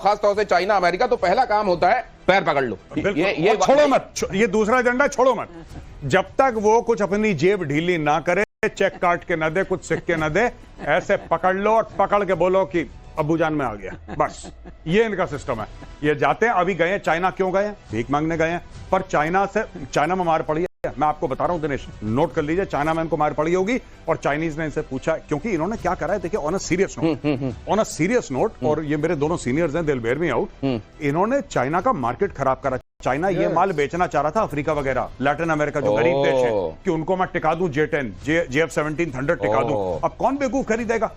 खासतौर से China America, तो पहला काम होता है पैर पकड़ लो, ये छोड़ो मत, ये दूसरा एजेंडा छोड़ो मत। जब तक वो कुछ अपनी जेब ढीली ना करे, चेक काट के न दे, कुछ सिक्के न दे, ऐसे पकड़ लो और पकड़ के बोलो कि अब्बूजान में आ गया, बस ये इनका सिस्टम है। ये जाते हैं, अभी गए चाइना, क्यों गए? भीख मांगने गए हैं, पर चाइना में मार पड़ी है। मैं आपको बता रहा हूं दिनेश, नोट कर लीजिए, चाइना में इनको मार पड़ी होगी और चाइनीज ने इनसे पूछा, क्योंकि इन्होंने क्या करा है, देखिए ऑन अ सीरियस नोट, और ये मेरे दोनों सीनियर्स हैं, दिल बेर मी आउट, इन्होंने चाइना का मार्केट खराब करा। चाइना ये माल बेचना चाह रहा था अफ्रीका वगैरह, लैटिन अमेरिका जो गरीब देश है, कि उनको मैं टिका दूं J10 JF-17 थंडर टिका दूं। अब कौन बेवकूफ खरीदेगा?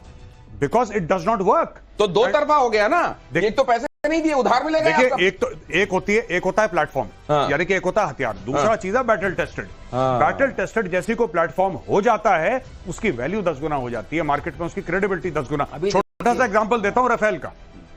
Because it does not work. तो दो तरफा हो गया ना, एक तो पैसे नहीं दिए, उधार मिलेगा। देखिए एक होता है प्लेटफॉर्म, यानी कि एक होता है हथियार, दूसरा चीज है बैटल टेस्टेड। बैटल टेस्टेड जैसी को प्लेटफॉर्म हो जाता है, उसकी वैल्यू 10 गुना हो जाती है मार्केट में, उसकी क्रेडिबिलिटी 10 गुना। छोटा सा एग्जांपल देता हूं राफेल का,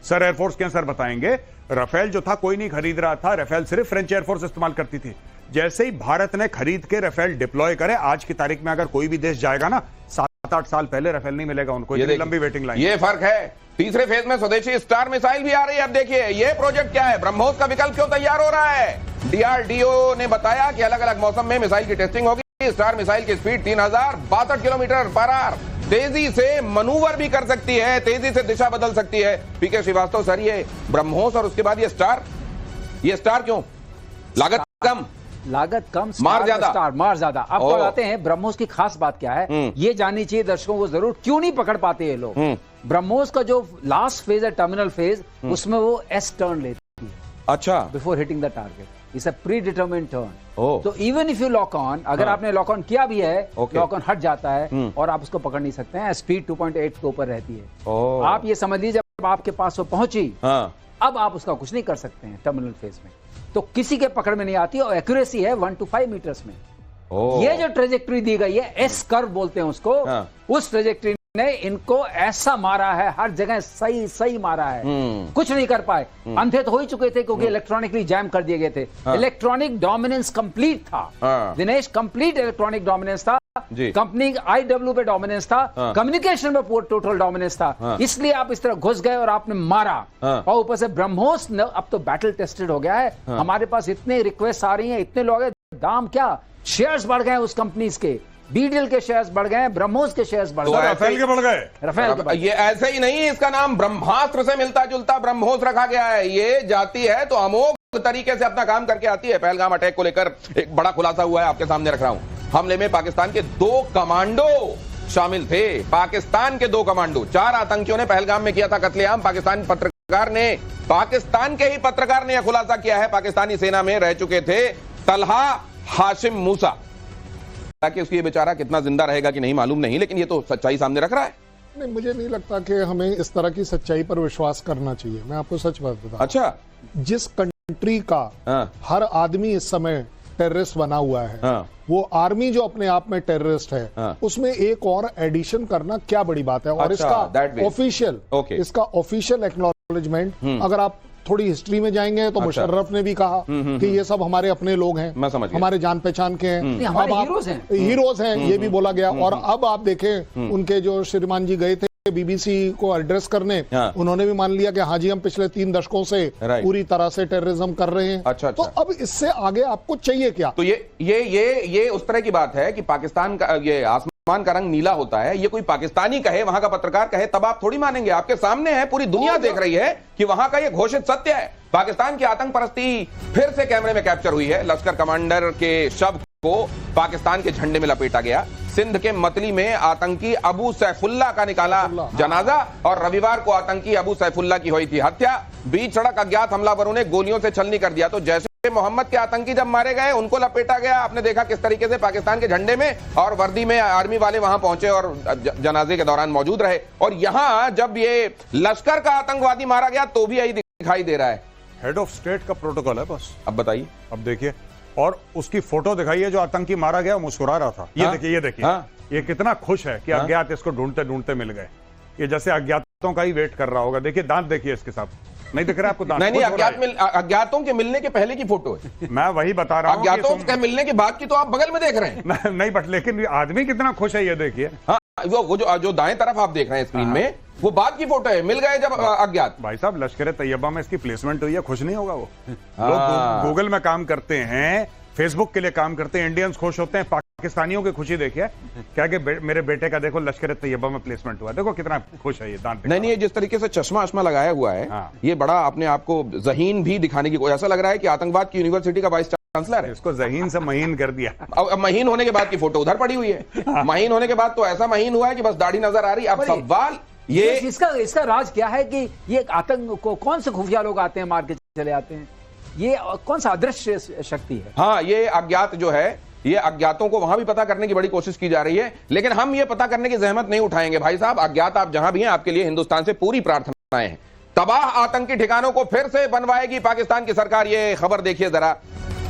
सर एयरफोर्स के सर बताएंगे, राफेल जो था कोई नहीं खरीद रहा था, राफेल सिर्फ फ्रेंच एयरफोर्स इस्तेमाल करती थी। जैसे ही भारत ने खरीद के राफेल डिप्लॉय करे, आज की तारीख में अगर कोई भी देश जाएगा ना, 7-8 साल पहले राफेल नहीं मिलेगा उनको, ये लंबी वेटिंग लाइन। ये फर्क है। तीसरे फेज में स्वदेशी स्टार मिसाइल भी आ रही है। अब देखिए ये प्रोजेक्ट क्या है, ब्रह्मोस का विकल्प क्यों तैयार हो रहा है। डीआरडीओ ने बताया कि अलग अलग मौसम में मिसाइल की टेस्टिंग होगी। स्टार मिसाइल की स्पीड 3062 किलोमीटर पर आवर, तेजी से मनूवर भी कर सकती है, तेजी से दिशा बदल सकती है। पीके श्रीवास्तव सर, ये ब्रह्मोस और उसके बाद ये स्टार क्यों? लागत कम, मार ज्यादा। अब बताते हैं ब्रह्मोस की खास बात क्या है, ये जाननी चाहिए दर्शकों को जरूर, क्यों नहीं पकड़ पाते ये लोग। ब्रह्मोस का जो लास्ट फेज है, टर्मिनल फेज, उसमें वो एस टर्न लेती है। अच्छा, before hitting the target, it's a predetermined turn. तो even if you lock on, अगर आपने लॉक ऑन किया भी है, लॉक ऑन हट जाता है और आप उसको पकड़ नहीं सकते हैं। स्पीड 2.8 के ऊपर रहती है। आप ये समझ लीजिए, जब आपके पास वो पहुंची, अब आप उसका कुछ नहीं कर सकते हैं टर्मिनल फेज में, तो किसी के पकड़ में नहीं आती, और एक्यूरेसी है 1 to 5 मीटर्स में। ये जो ट्रेजेक्ट्री दी गई है, एस कर्व बोलते हैं उसको, उस ट्रेजेक्ट्री ने इनको ऐसा मारा है, हर जगह सही मारा है, कुछ नहीं कर पाए। अंधे तो हो ही चुके थे, क्योंकि इलेक्ट्रॉनिकली जैम कर दिए गए थे। इलेक्ट्रॉनिक डोमिनेंस कंप्लीट था दिनेश, कंप्लीट इलेक्ट्रॉनिक डोमिनेंस था, कंपनी IW पे डोमिनेंस था, कम्युनिकेशन में टोटल डोमिनेंस था। इसलिए आप इस तरह घुस गए और आपने मारा, और ऊपर से ब्रह्मोस अब तो बैटल टेस्टेड हो गया है। हमारे पास इतने रिक्वेस्ट आ रही हैं, इतने लोग हैं, दाम क्या, शेयर्स बढ़ गए उस कंपनीज के, बीडीएल के शेयर्स बढ़ गए, ब्रह्मोस के शेयर्स बढ़ गए, राफेल के बढ़ गए। राफेल ये ऐसे ही नहीं, इसका नाम ब्रह्मास्त्र से मिलता जुलता ब्रह्मोस रखा गया है। ये जाती है तो अमोघ तरीके से अपना काम करके आती है। पहलगाम अटैक को लेकर एक बड़ा खुलासा हुआ है, आपके सामने रख रहा हूं। हमले में पाकिस्तान के 2 कमांडो शामिल थे। पाकिस्तान के 2 कमांडो, 4 आतंकियों ने पहलगाम में किया था कत्लेआम। पाकिस्तान के ही पत्रकार ने यह खुलासा किया है। पाकिस्तानी सेना में रह चुके थे तलहा हाशिम मूसा। ताकि उसकी ये बेचारा कितना जिंदा रहेगा कि नहीं मालूम नहीं, लेकिन ये तो सच्चाई सामने रख रहा है। नहीं, मुझे नहीं लगता कि हमें इस तरह की सच्चाई पर विश्वास करना चाहिए। मैं आपको सच बात बताऊं। अच्छा, जिस कंट्री का हर आदमी इस समय टेररिस्ट बना हुआ है, वो आर्मी जो अपने आप में टेररिस्ट है, उसमें एक और एडिशन करना क्या बड़ी बात है। और इसका ऑफिशियल एक्नॉलेजमेंट, अगर आप थोड़ी हिस्ट्री में जाएंगे तो मुशर्रफ ने भी कहा कि ये सब हमारे अपने लोग हैं, हमारे जान पहचान के हैं, अब आप हीरोज हैं, ये भी बोला गया। और अब आप देखें, उनके जो श्रीमान जी गए थे BBC को एड्रेस करने, उन्होंने भी मान लिया कि हाँ जी, हम पिछले 3 दशकों से पूरी तरह से टेररिज्म कर रहे हैं। अच्छा। तो अब इससे आगे आपको चाहिए क्या? तो ये उस तरह की बात है कि पाकिस्तान का ये आसमान का रंग नीला होता है, ये कोई पाकिस्तानी कहे, वहां का पत्रकार कहे, तब आप थोड़ी मानेंगे। आपके सामने है, पूरी दुनिया देख रही है कि वहां का ये घोषित सत्य है। पाकिस्तान की आतंक परस्ती फिर से कैमरे में कैप्चर हुई है। लश्कर कमांडर के शव को पाकिस्तान के झंडे में लपेटा गया। सिंध के मतली में आतंकी अबू सैफुल्लाह का निकाला जनाजा, और रविवार को आतंकी अबू सैफुल्लाह की हुई थी हत्या। बीच सड़क अज्ञात हमलावरों ने गोलियों से छलनी कर दिया। तो जैसे मोहम्मद के आतंकी जब मारे गए, उनको लपेटा गया। आपने देखा किस तरीके से पाकिस्तान के झंडे में और वर्दी में आर्मी वाले वहां पहुंचे और जनाजे के दौरान मौजूद रहे। और यहां जब ये लश्कर का आतंकवादी मारा गया, तो भी यही दिखाई दे रहा है। हेड ऑफ स्टेट का प्रोटोकॉल है बस। अब बताइए, अब देखिए, और उसकी फोटो दिखाइए, जो आतंकी मारा गया मुस्कुरा रहा था। ये देखिए, ये कितना खुश है कि अज्ञात इसको ढूंढते ढूंढते मिल गए। ये जैसे अज्ञातों का ही वेट कर रहा होगा। देखिए दांत, देखिए इसके साथ नहीं दिख रहा आपको दांत? नहीं, अज्ञातों के मिलने के पहले की फोटो है। मैं वही बता रहा हूँ, अज्ञातों के मिलने के बाद की तो आप बगल में देख रहे हैं। नहीं, बट लेकिन आदमी कितना खुश है, ये देखिए। वो जो दाएं तरफ आप देख रहे हैं स्क्रीन में, वो बाद की फोटो है, मिल गए जब अज्ञात। भाई साहब लश्कर तैयबा में इसकी प्लेसमेंट हुई है, खुश नहीं होगा वो? लोग गूगल में काम करते हैं, फेसबुक के लिए काम करते हैं, इंडियंस खुश होते हैं, पाकिस्तानियों की खुशी देखिए क्या कि मेरे बेटे का देखो लश्कर तैयबा में प्लेसमेंट हुआ, देखो कितना खुश है ये। दांत नहीं, ये जिस तरीके से चश्मा अश्मा लगाया हुआ है, ये बड़ा अपने आप को ज़हीन भी दिखाने की, ऐसा लग रहा है कि आतंकवाद की यूनिवर्सिटी का वाइस चांसलर है। इसको ज़हीन से महीन कर दिया। अब महीन होने के बाद की फोटो उधर पड़ी हुई है, महीन होने के बाद तो ऐसा महीन हुआ है कि बस दाढ़ी नजर आ रही। अब सवाल ये इसका राज क्या है कि ये आतंक को कौन से खुफिया लोग आते हैं, मार के चले आते हैं, ये कौन सा अदृश्य शक्ति है? हाँ, ये अज्ञात जो है, ये अज्ञातों को वहां भी पता करने की बड़ी कोशिश की जा रही है, लेकिन हम ये पता करने की जहमत नहीं उठाएंगे। भाई साहब, अज्ञात आप जहां भी हैं, आपके लिए हिंदुस्तान से पूरी प्रार्थनाएं हैं। तबाह आतंकी ठिकानों को फिर से बनवाएगी पाकिस्तान की सरकार, ये खबर देखिए जरा,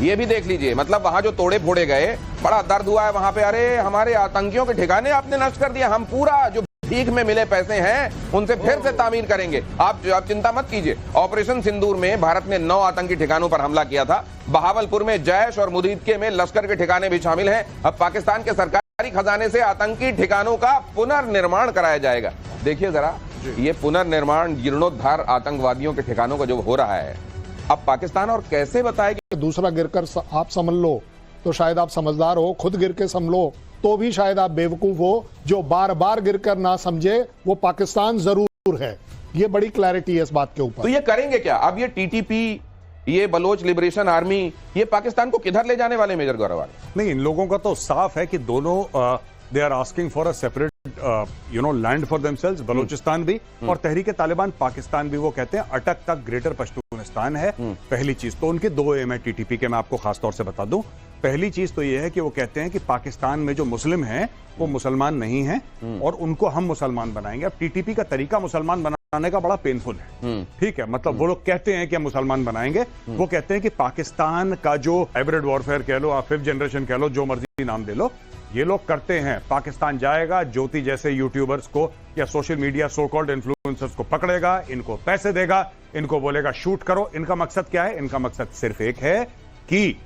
ये भी देख लीजिए। मतलब वहां जो तोड़े फोड़े गए, बड़ा दर्द हुआ है वहां पे। अरे हमारे आतंकियों के ठिकाने आपने नष्ट कर दिया, हम पूरा जो भीख में मिले पैसे हैं उनसे फिर से तामीर करेंगे। आप चिंता मत कीजिए। ऑपरेशन सिंदूर में भारत ने 9 आतंकी ठिकानों पर हमला किया था। बहावलपुर में जैश और मुरीदके में लश्कर के ठिकाने भी शामिल हैं। अब पाकिस्तान के सरकारी खजाने से आतंकी ठिकानों का पुनर्निर्माण कराया जाएगा। देखिए जरा, ये पुनर्निर्माण, जीर्णोद्धार आतंकवादियों के ठिकानों का जो हो रहा है, अब पाकिस्तान और कैसे बताएगा? दूसरा गिरकर आप समझ लो तो शायद आप समझदार हो, खुद गिर के समझ लो तो भी शायद आप बेवकूफ हो। जो बार बार गिरकर ना समझे वो पाकिस्तान जरूर है। ये बड़ी क्लैरिटी है इस बात के ऊपर। तो ये करेंगे क्या अब? ये टीटीपी, ये बलोच लिबरेशन आर्मी, ये पाकिस्तान को किधर ले जाने वाले मेजर गौरव? नहीं, इन लोगों का तो साफ है कि दोनों they are asking for a separate land for themselves. Balochistan भी और तहरीक तालिबान पाकिस्तान भी, वो कहते हैं अटक तक ग्रेटर पश्तूनिस्तान है। पहली चीज तो उनके 2 एम है टीटीपी के, मैं आपको खासतौर से बता दूं। पहली चीज तो यह है कि वो कहते हैं कि पाकिस्तान में जो मुस्लिम हैं वो मुसलमान नहीं हैं और उनको हम मुसलमान बनाएंगे। अब टीटीपी का तरीका मुसलमान बनाने का बड़ा पेनफुल है, ठीक है? मतलब वो लोग कहते हैं कि हम मुसलमान बनाएंगे, वो कहते हैं कि पाकिस्तान का जो हाइब्रिड वॉरफेयर कह लो, आप 5th जनरेशन कह लो, जो मर्जी नाम दे लो, ये लोग करते हैं। पाकिस्तान जाएगा, ज्योति जैसे यूट्यूबर्स को या social media so called influencers को पकड़ेगा, इनको पैसे देगा, इनको बोलेगा शूट करो। इनका मकसद क्या है? इनका मकसद सिर्फ एक है कि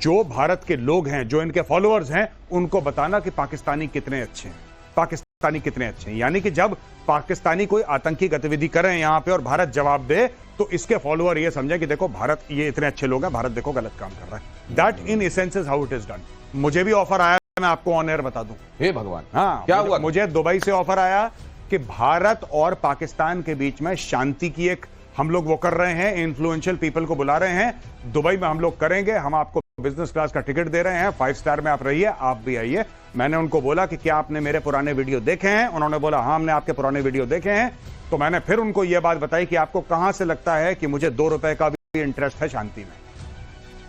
जो भारत के लोग हैं, जो इनके फॉलोअर्स हैं, उनको बताना कि पाकिस्तानी कितने अच्छे हैं, पाकिस्तानी कितने अच्छे हैं। यानी कि जब पाकिस्तानी कोई आतंकी गतिविधि करें यहां पे और भारत जवाब दे, तो इसके फॉलोअर ये समझे कि देखो भारत, ये इतने अच्छे लोग हैं, भारत देखो गलत काम कर रहा है। That in essence is how it is done. मुझे भी ऑफर आया, मैं आपको ऑन एयर बता दूं। हे भगवान, हाँ, क्या हुआ? मुझे दुबई से ऑफर आया कि भारत और पाकिस्तान के बीच में शांति की एक हम लोग वो कर रहे हैं, इन्फ्लुएंशियल पीपल को बुला रहे हैं, दुबई में हम लोग करेंगे, हम आपको बिजनेस क्लास का टिकट दे रहे हैं, 5 स्टार में आप रहिए, आप भी आइए। मैंने उनको बोला कि क्या आपने मेरे पुराने वीडियो देखे हैं? उन्होंने बोला हाँ, हमने आपके पुराने वीडियो देखे हैं। तो मैंने फिर उनको यह बात बताई कि आपको कहां से लगता है कि मुझे 2 रुपए का भी इंटरेस्ट है शांति में?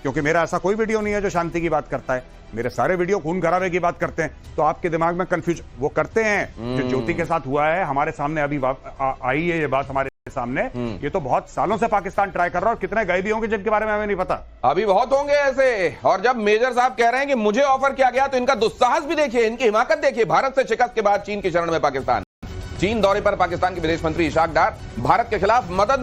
क्योंकि मेरा ऐसा कोई वीडियो नहीं है जो शांति की बात करता है, मेरे सारे वीडियो खून खराबे की बात करते हैं। तो आपके दिमाग में कंफ्यूज वो करते हैं। जो ज्योति के साथ हुआ है, हमारे सामने अभी आई है ये बात हमारे सामने, ये तो बहुत सालों से पाकिस्तान ट्राई कर रहा है और कितने गए भी होंगे जिनके बारे में हमें नहीं पता। अभी बहुत होंगे ऐसे। और जब मेजर साहब कह रहे हैं कि मुझे ऑफर किया गया, तो इनका दुस्साहस भी देखिए, इनकी हिमाकत देखिए। भारत से शिकस्त के बाद चीन की शरण में पाकिस्तान। चीन दौरे पर पाकिस्तान के विदेश मंत्री इशाक डार भारत के खिलाफ मदद